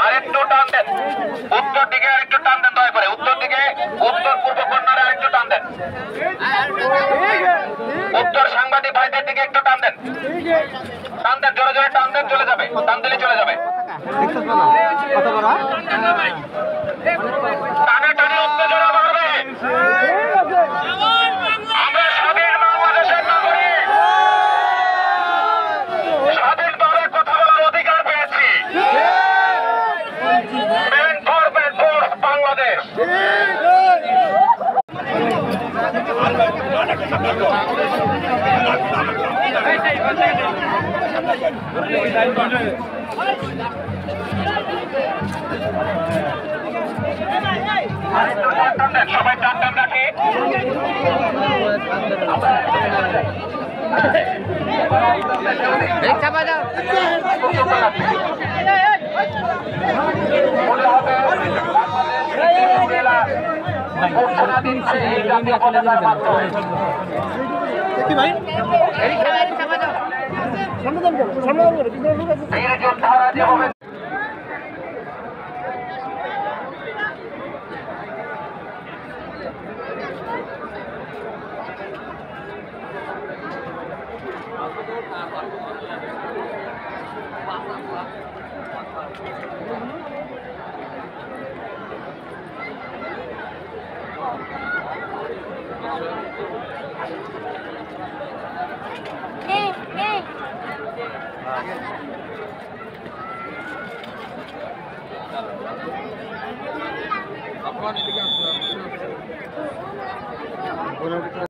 আরেকটু টান দেন, উত্তর দিকে আরেকটু টান দেন, দয়া করে উত্তর দিকে, উত্তর পূর্ব কর্নারে আরেকটু টান দেন, উত্তর সাংবাদিক ভাইদের দিকে একটু টান দেন, টান দেন, জোরে জোরে টান দেন, চলে যাবে, টান দিলে চলে যাবে, টানে টানে উত্তেজনা বাড়বে। আমরা স্বাধীন বাংলাদেশের নাগরিক, স্বাধীনভাবে কথা বলার অধিকার পেয়েছি। বাংলাদেশ সবাই টান টান রাখে। আপনার এদিকে আসুন।